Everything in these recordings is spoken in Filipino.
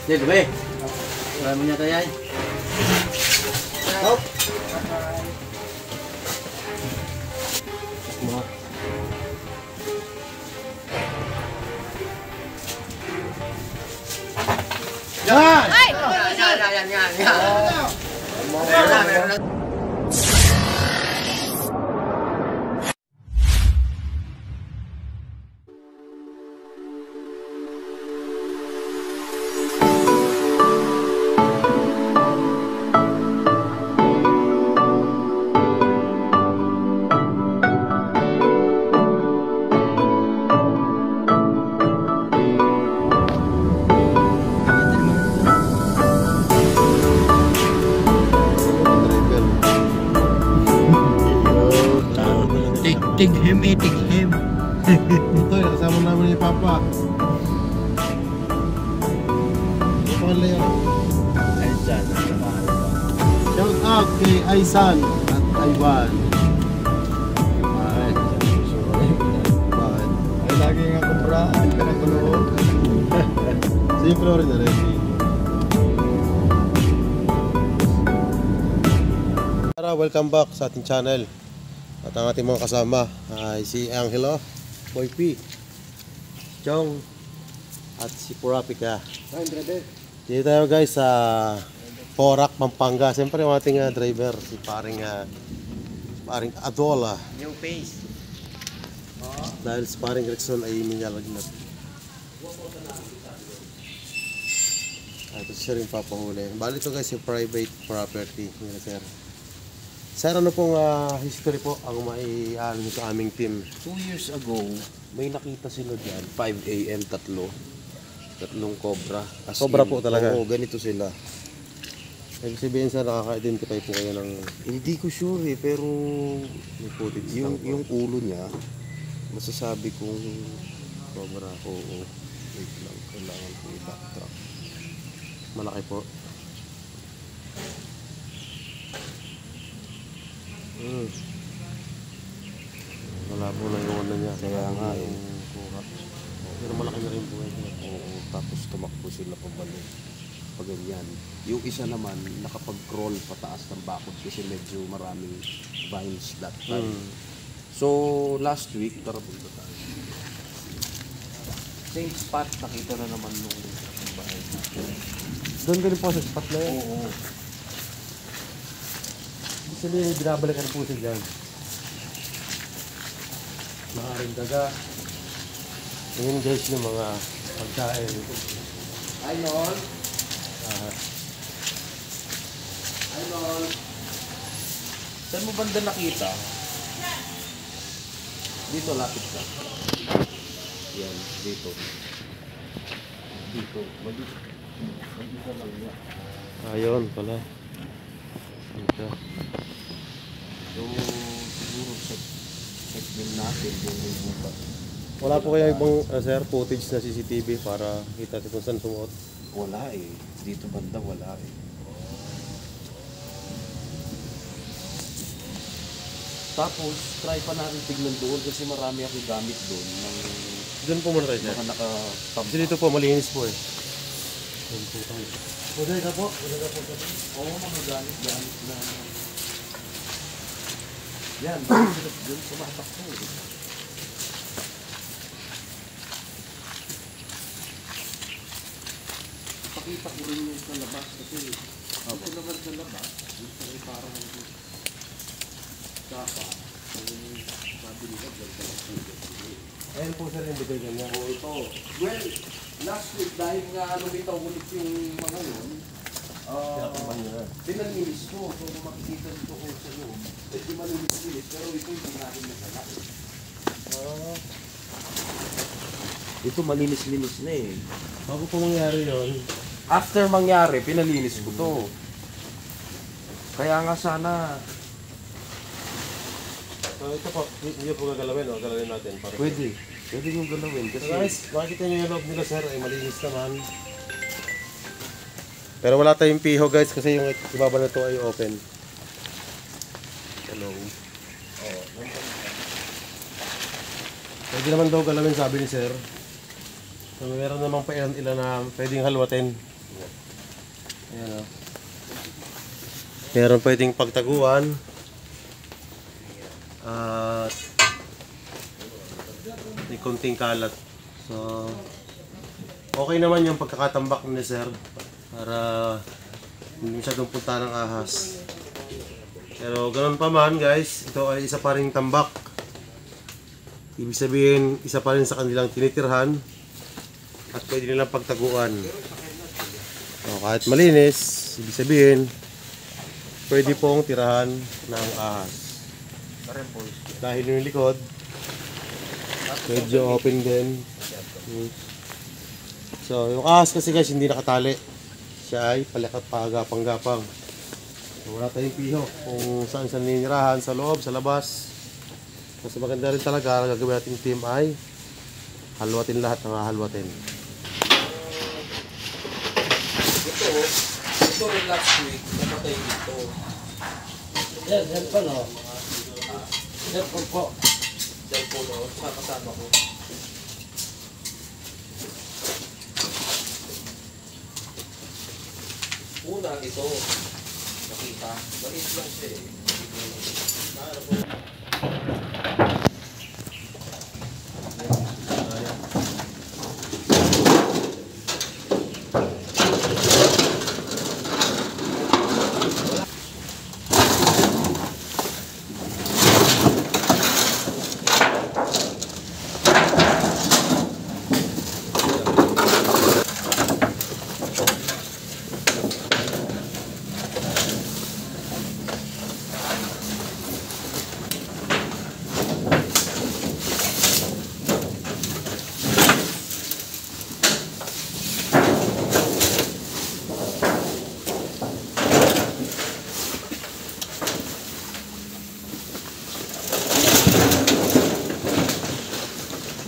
Sige, gabi. Wala mo niya tayo. Hop. Yan! Ay! Yan. Tig him. Ito, kasama namin ni Papa. Ito pala yun. Aisan. Shout out kay Aisan at Ivan. Bakit? Ay, lagi nga kumpraan ka na kulo. Siyempre rin na rin. Welcome back sa ating channel. At ang ating mga kasama ay si Angelo, Boy P, Chong, at si Purapika. Dito tayo guys sa Porac, Pampanga. Siyempre yung ating driver, si paring Adola. New face. Dahil si paring Rexon ay minalagnat. Ito siya rin papahuli. Bali ito guys yung private property nila sir. Sir, ano pong history po ang maiaano nyo sa aming team? 2 years ago, may nakita sila dyan, 5 AM, tatlong cobra. Cobra po talaga? Oo, ganito sila. Ibig sabihin sir, nakaka-identify po kayo ng... Hindi ko sure pero May footage yung ulo niya, masasabi kong cobra. oo. Wait lang, kailangan ko i-backtrack. Malaki po. Wala po na yung ano niya. Kaya nga eh. Kuha. Pero malaki na rin po yun. Oo, tapos tumakbo sila pabalik. Pag ganyan. Yung isa naman, nakapag-crawl pataas ng bakod kasi medyo maraming vines that time. So, last week, tara punta tayo. Same spot, nakita na naman nung bahay. Doon ka rin po sa spot na yan? Oo. Gusto nyo yung binabalikan po siya dyan. Maaring daga. Ngayon guys yung mga pagkain. Hi, Lol. Hi, Lol. Saan mo banda nakita? Dito, lapit ka. Yan, dito. Dito. Dito lang yan. Ayun pala. Ito. So, siguro check din natin kung may buka. Wala po kaya ibang sir, footage na CCTV para kita natin kung saan sumuot? Wala eh. Dito banda wala eh. Tapos, try pa natin tignan doon kasi marami ako gamit doon. Doon po muna tayo sir. Kasi dito po, malinis po eh. Doon po tayo. Pwede ka po? Oo, mga gamit na. Yan, doon tumatakbo eh. Pakita ko rin yung sa labas kasi dito naman sa labas, dito ay parang kapa. Sabi nila, dyan ka lang po. Ayan po sir, yung bigay niya. Oo, ito. Well, last week dahil nga lumitaw ulit yung mga yun, pinalinis ko. So kung makikita dito ko sa loob, hindi malinis-linis, pero ito hindi natin nasala. Ito malinis-linis na eh. Bago po mangyari yun, After mangyari, pinalinis ko to. Kaya nga sana, so ito po, hindi po gagalawin o galawin natin. Para pwede yung galawin. So Kasi guys, makikita nyo yung loob nila sir, ay malinis naman. Pero wala tayong piho guys kasi yung ibaba na to ay open. Hello. Pwede naman daw galawin sabi ni sir. So meron namang pa ilan na pwedeng halwatin. Ayan o. Meron pwedeng pagtaguan. At may konting kalat. So, okay naman yung pagkakatambak ni sir. Para hindi masyadong punta ng ahas. Pero ganoon pa man guys, ito ay isa pa rin tambak. Ibig sabihin, isa pa rin sa kanilang tinitirhan at pwede nilang pagtaguan. So, kahit malinis, ibig sabihin, pwede pong tirahan ng ahas. Dahil yung likod, medyo open din. So, yung ahas kasi guys, hindi nakatali. Siya ay pagapang-gapang. So, wala tayong piho kung saan ninirahan, sa loob, sa labas. Mas maganda rin talaga, ang gagawin nating team ay halwatin lahat ng hahalwatin. Ito rin last week, namatay dito. Yan pa no. Yan po. Cellphone o, sa kasama ko. Una ito, nakita. Maliit lang siya eh.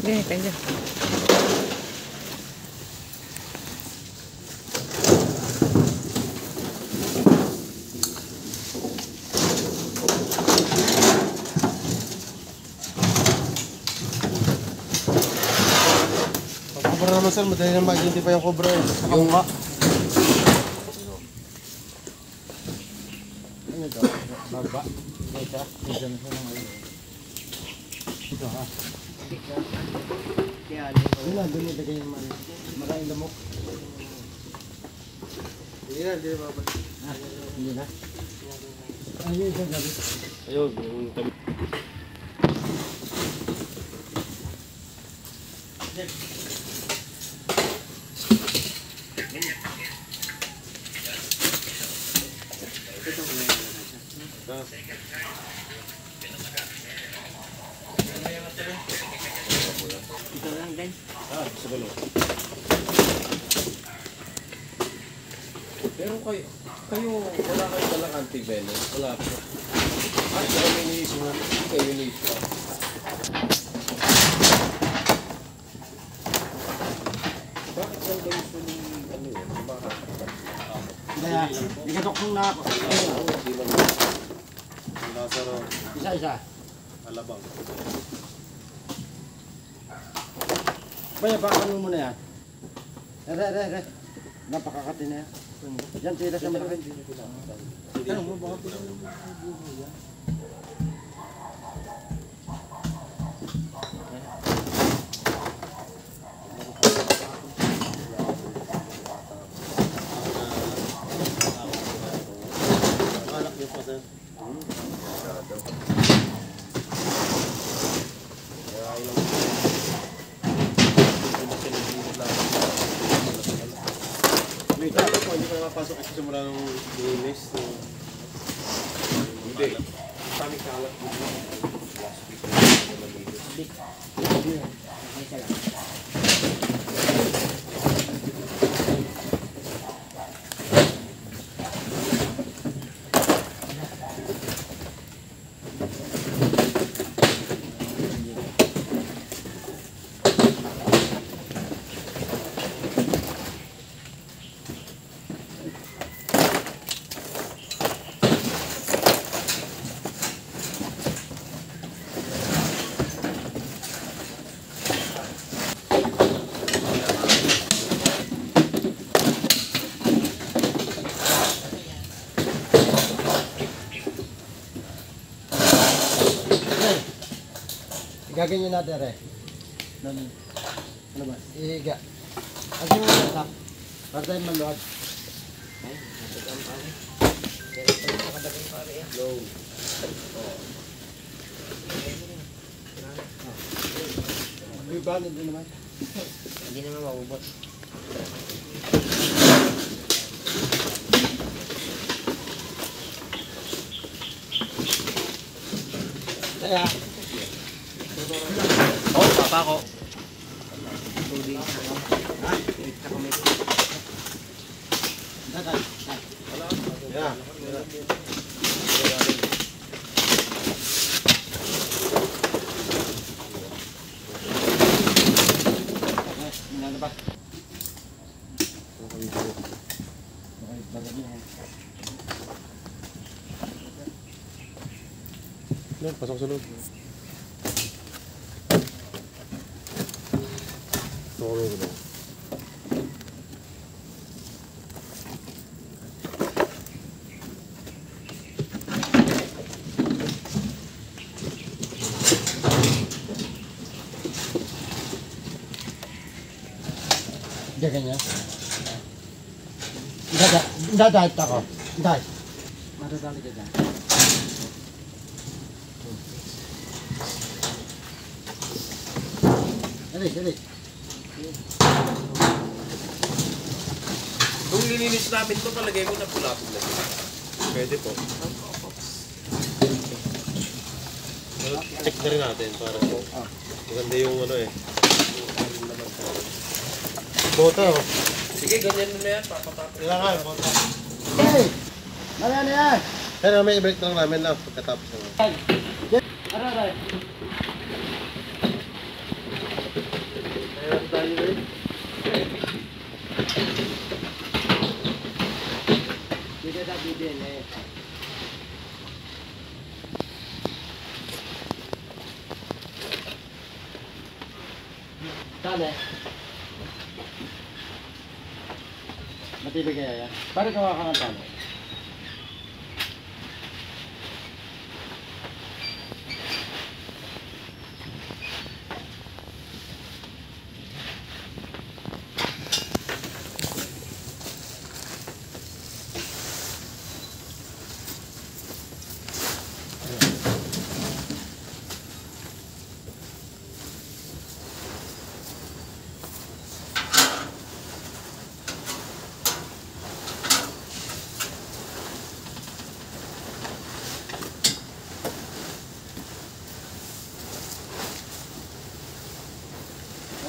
Deh, kanya. Pag cobra naman sir, madali na ma-identify yung cobra eh. Yung nga. Ano ito? Baba. Ito. Ito na siya ng ito ha. Yun na, doon ilagay yung maraming lamok. Hindi na, hindi na mabalik. Hindi na. Ayun, ito gabi. Ayun, yung tabi. Ito lang din. Sa balo. Pero kayo wala kayo talang anti-venom? Wala po. Ay, kaya may iniisip na. Hindi kayo need pa. Bakit saan kayo gusto ni ano yun? Bakit? Kaya, ikatok kong na ako. Hindi lang. Lazaro, Isa-isa. Alabang. Baya, baka mo na yan. Re. Napakakati na yan. Yan, tira sa malaki. Tanong mo, baka pila mo yan. Anak niyo pa sir. May tayo po, hindi pa nakapasok kasi simula nung linis. Hindi. Kami kalat dito. Last week. Gaganyan natin, re. Ano ba? Ihiga. Kasi mo na ito. Para tayo maluwag. Ay, natagang pare. Pero ito yung nakadagang pare yan. Low. May balon din naman. Hindi naman mabubot. Kaya, Oh, papa ko. Tubig. Ha? Tsaka may dagat. Yeah. Ano ba? Okay, bagay niya. Yan, pasok sa loob. Okay, okay. Gaganyan. Dadahit ako. Dahit. Madadali ka dyan. Dali. Nung lininis namin ito, palagay mo na pula-pula. Pwede po. Check na rin natin para maganda yung ano eh. Bota oh. Sige, ganyan mo na yan. Papatapos. Kailangan, bota. Hey! Ano yan? Kaya may i-break lang namin lang pagkatapos naman. Aray. Kaya tayo rin. Dito sa bibin eh. Tali. Matibig kaya yan. Parang gawa ka ng tali.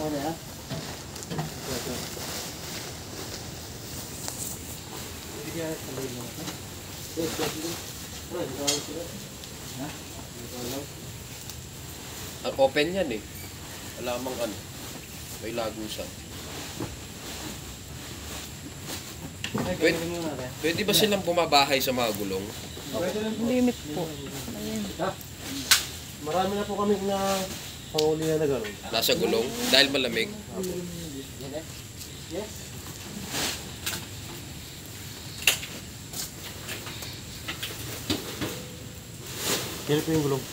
Oo na yan. Ang open yan eh. Alamang ano. May lagusan. Pwede ba silang bumabahay sa mga gulong? limit po. Marami na po kami na panguli na gano'n. Nasa gulong? Dahil malamig? Yes. Kaya po yung gulong.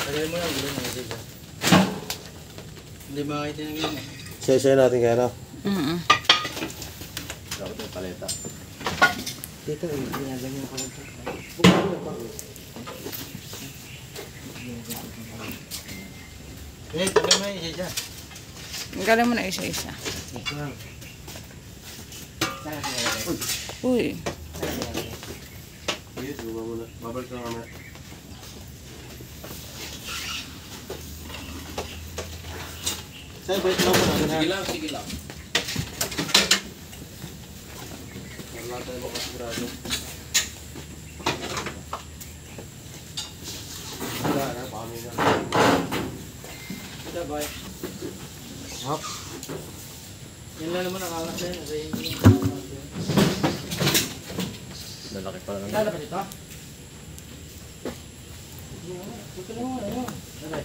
Tagay mo lang, hindi makakita ng ganyan. Share natin kaya na. Dapat yung paleta. Dito, ginaganyan ko lang po. Tagay mo yung isa-isa. Galing mo na isa-isa. Uy. Sige, suba mo na. Babalik na kami. Saan, balik lang po natin ha? Sige lang. Wala tayo makasigurado. Wala na, baka may na. Ito, boy. Hop. Yan lang naman nakakas na yun. Lalaki pala ng Lala ka dito? Ito lang mo, ano? Aray.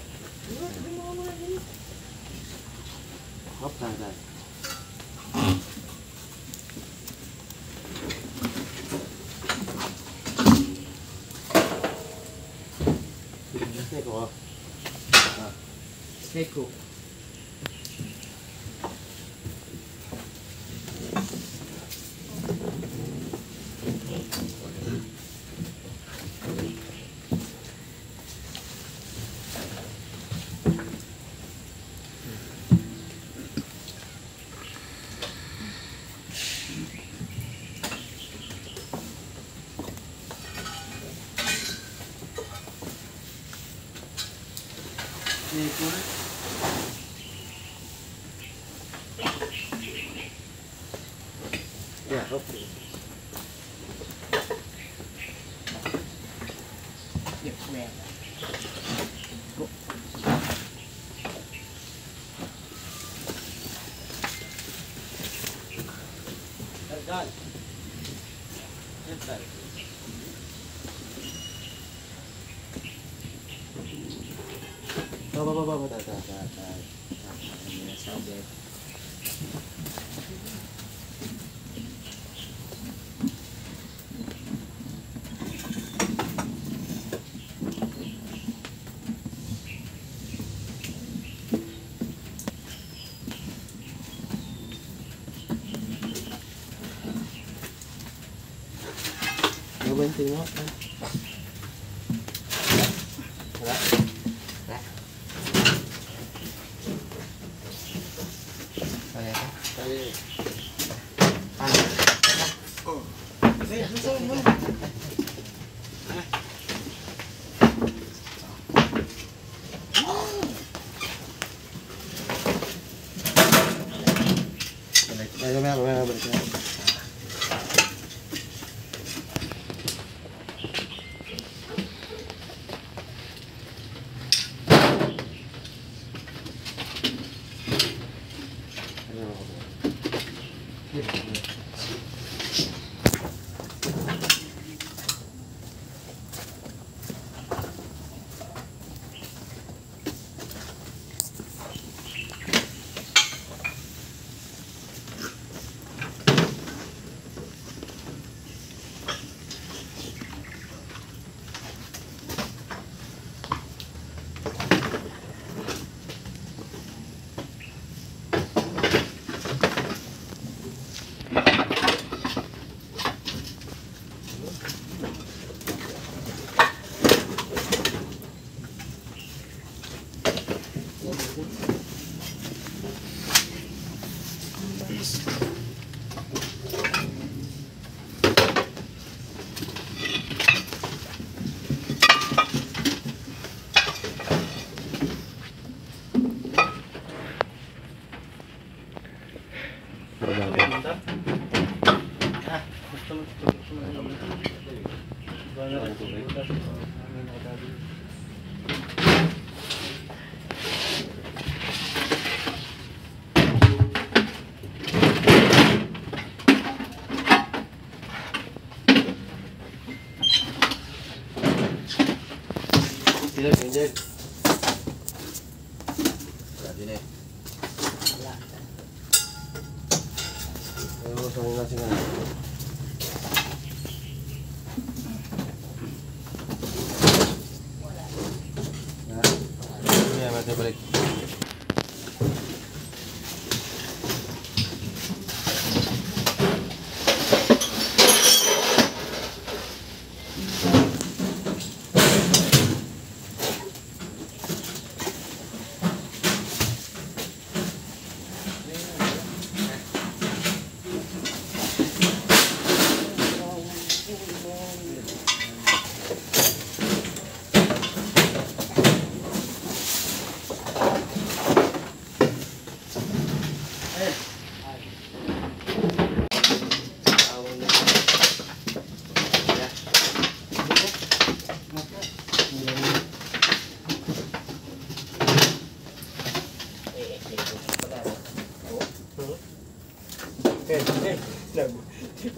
Hop, tahan. Steak ko. Steak ko. Yeah, okay. Yep, man. Dal. Dal. Baba. Sabit. Ano ba yung tingin mo? Wala? Kaya ka? Kaya. Mamaya balik na. Sila Angel. Grabe na eh. Ayaw mo sa mga singa. Iya, mati balik.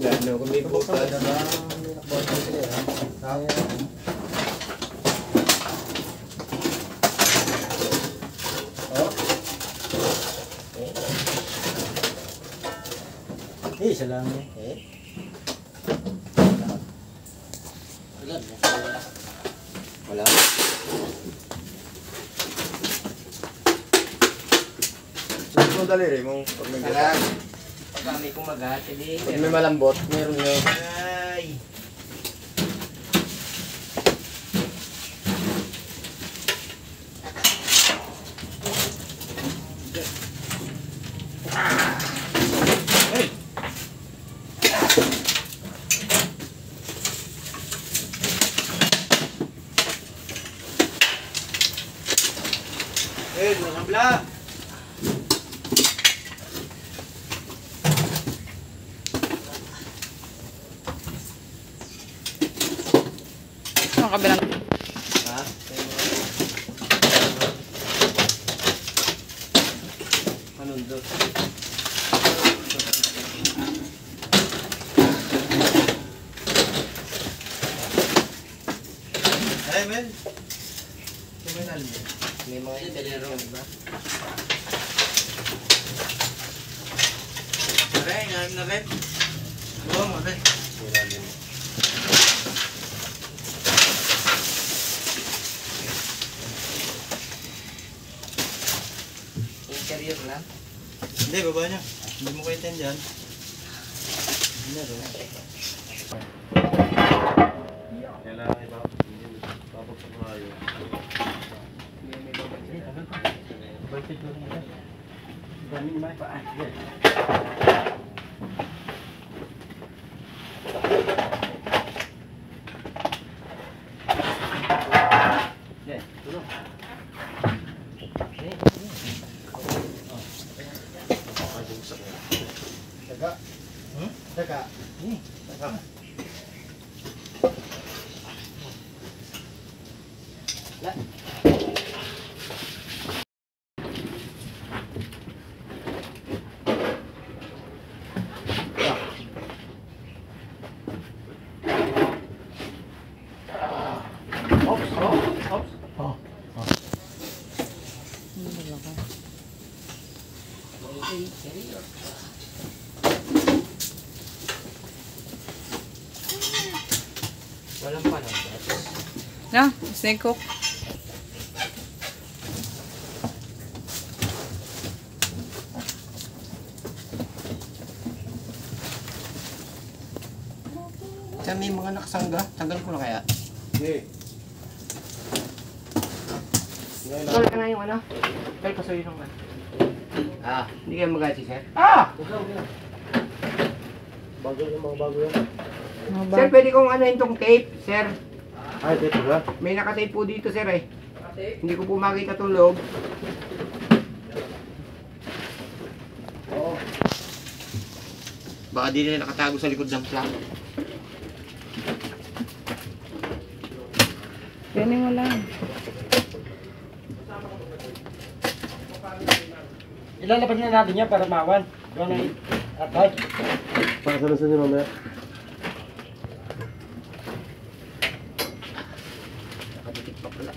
Lano kami po pa. Isa lang eh. Wala. mo daliri mo pag may Sarap. Pag kami kumagat, hindi. Pag may malambot, meron yun. Ay. Nakabla! Ang kabilang. Ha? Panundot. Ay, Mel. Kuminal mo. May mga intelero ba? Pare, ngayon na rin. Oo, mare. Interior lang. Hindi, baba niya. Hindi mo kayo dyan. Hindi na rin. Kailangan ito. Tapos sa mga yun. Balik ito rin ito. Daming may paan. Daga. Daga. Daga. Interior. Walang panambot. Na, snake hook. Sa may mga nakasangga, tanggal ko na kaya. Okay. Tol ka na yung ano? Tol, kasuyo naman. Ah, hindi kayo mag-achi, sir? Ah! Bago yung mga bago yan. Sir, pwede kong ano itong tape, sir. Ay, dito ba? May nakatape po dito, sir eh. Hindi ko po makita itong loob. Oo. Baka di nila nakatago sa likod ng plug. Galing mo lang. Ilalabas na natin yan para mawan. Doon na atay. Para sa nasa niyo mamaya. Nakabitik pa pala.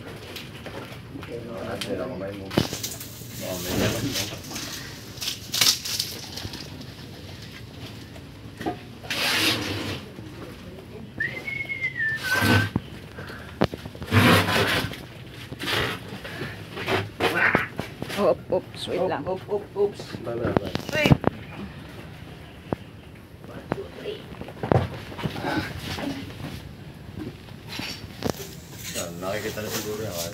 Oh, oops, wait lang. Oops. Wait. Nakikita na siguro yan.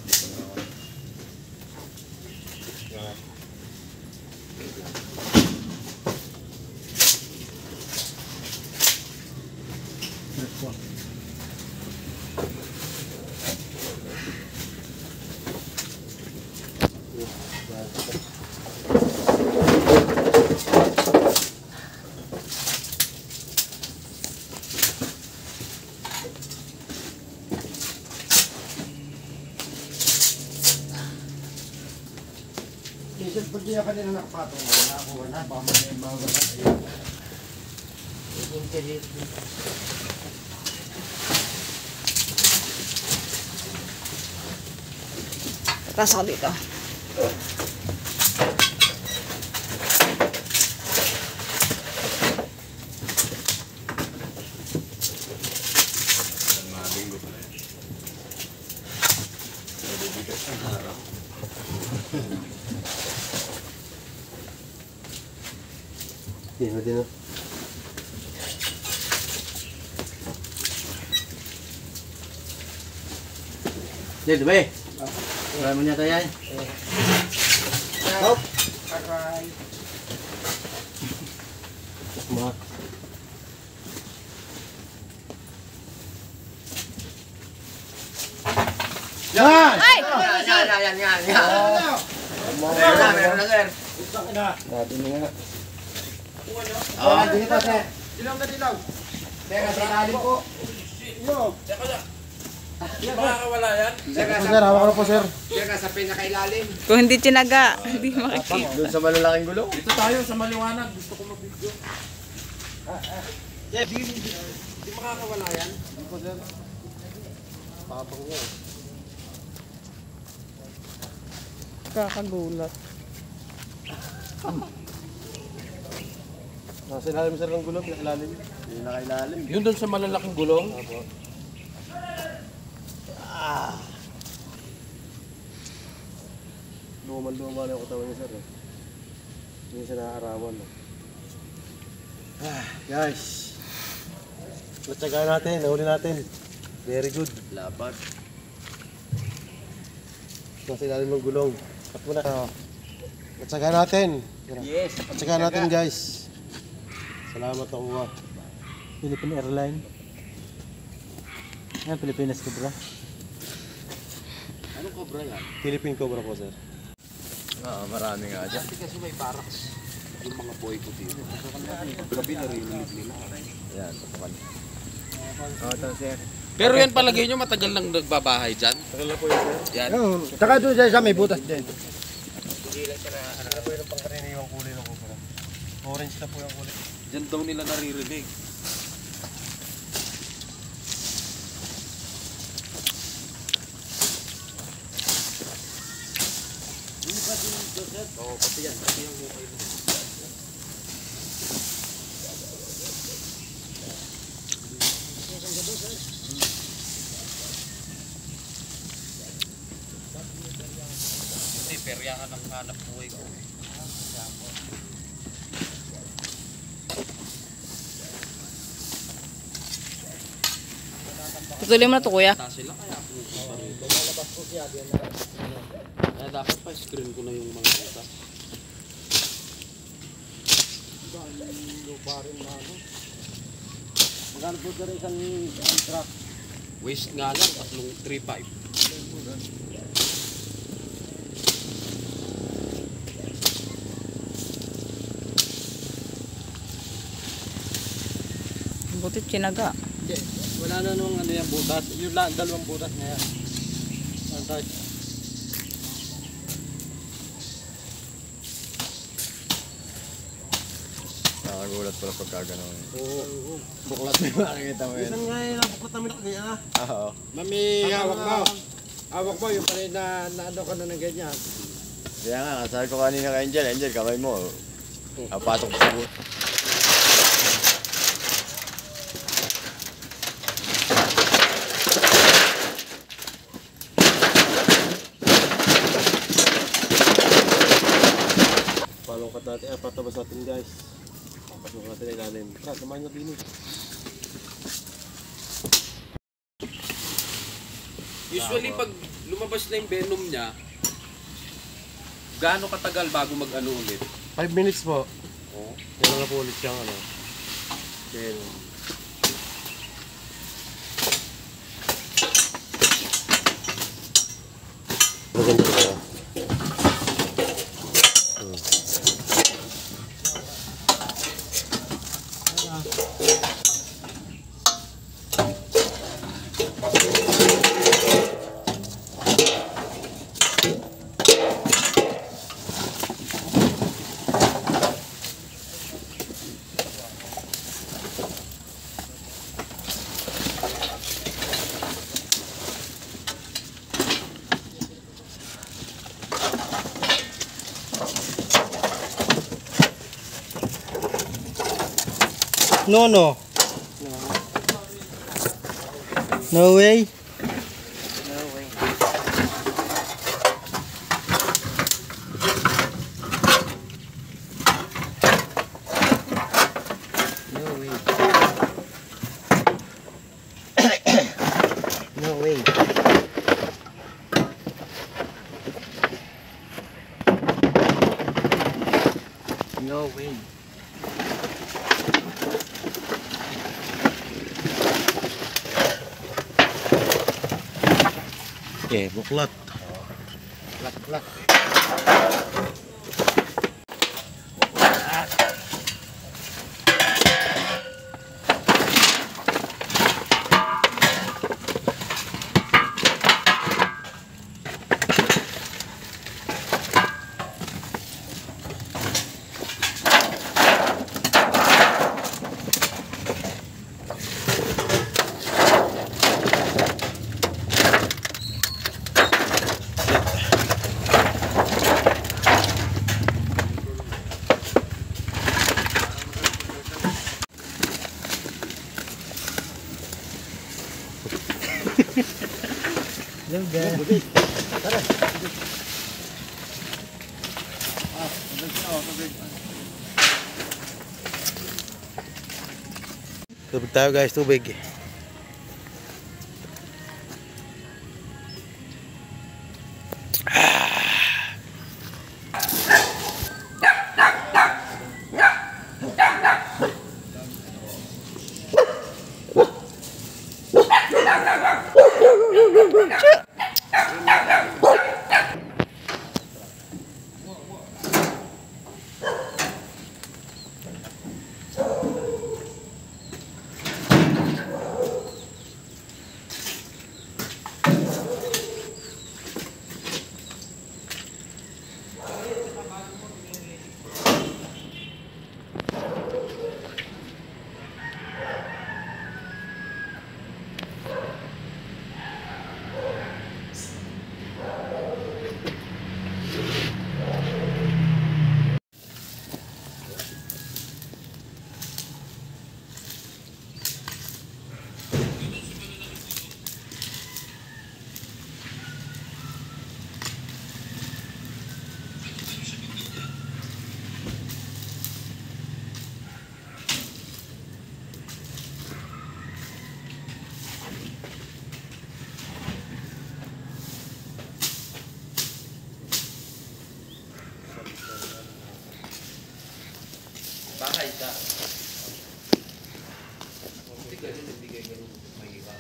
Isip ko diya kanina nakapatong mo. Nakakuha na. Baka may mga ganun. Interior. Tatas ako dito. Pwede na. Jadi baik. Kalau punya tayang. Hop. Mga. Yan! Yan. Meron na, sir. Natin nga. Oh, dito sir. Sir, nasa ilalim po. Sir, hawak na po sir. Sir, nasa pinakailalim. Kung hindi tinaga, hindi makikita. Doon sa malalaking gulong. Dito tayo sa maliwanag. Gusto ko mag-video. Di makakawala yan. Papang nga. Kakagulat. Nasa ilalim sir ng gulong, ilalim. Hindi na kailalim. Yun doon sa malalaking gulong. Lumal-lumal na yung katawan niya sir. Hindi siya nakaarawan. Guys. Natsagaan natin, nahuli natin. Very good. Lapat. Nasa ilalim ng gulong. Cut mo na. Natsagaan natin. Yes. Natsagaan natin guys. Salamat ako. Philippine Airline. Yan, Pilipinas Cobra. Anong cobra yan? Philippine Cobra po sir. Oo, marami nga dyan. Kasi may barracks. Yung mga boy ko dito. Gabi narinig nila. Yan, tutukan. Oo, ito sir. Pero yan palagay nyo matagal nang nagbabahay dyan? Tagal na po yun sir. Yan. Saka doon sa may butas din. Ano po yung pangkaraniwang kulay ng Cobra? Orange na po yung kulay. Dyan daw nila naririnig. Oo, pati yan. Pati yung hukay mo. Hindi, perya ka ng hanap buhay ko. Tutuloy mo na to, kuya. Sila kaya ako. Kaya dapat pa screen ko na yung mga butas. Magkano po sir isang truck? Waste nga lang, tatlong 3.5. Butit tinaga. Wala na nung ano yan, butas. Yung dalawang butas na yan. Antay. Nakagulat pala pagka gano'n. Oo. Buklat mo yung makikita mo yun. Minsan nga yung napukot namin nakagaya na. Oo. Mami, hawak mo. Hawak mo, yung pala na ano ka na ng ganyan. Kaya nga, sabi ko kanina kay Angel, Angel, kamay mo. Patok sa buto. Palungkat natin, patabas natin guys. Pasok natin ilalim. Samahan niya binis. Usually pag lumabas na yung venom niya, gaano katagal bago mag-ano ulit? 5 minutes po. Oh. Yan na po ulit siyang ano. Then, maganda ba? No, no. No way. No way. Okay, buklat. Plak. Hello guys. Tubig tayo guys, tubig. Bahay ka. Hindi ganun, hindi ganun may iba.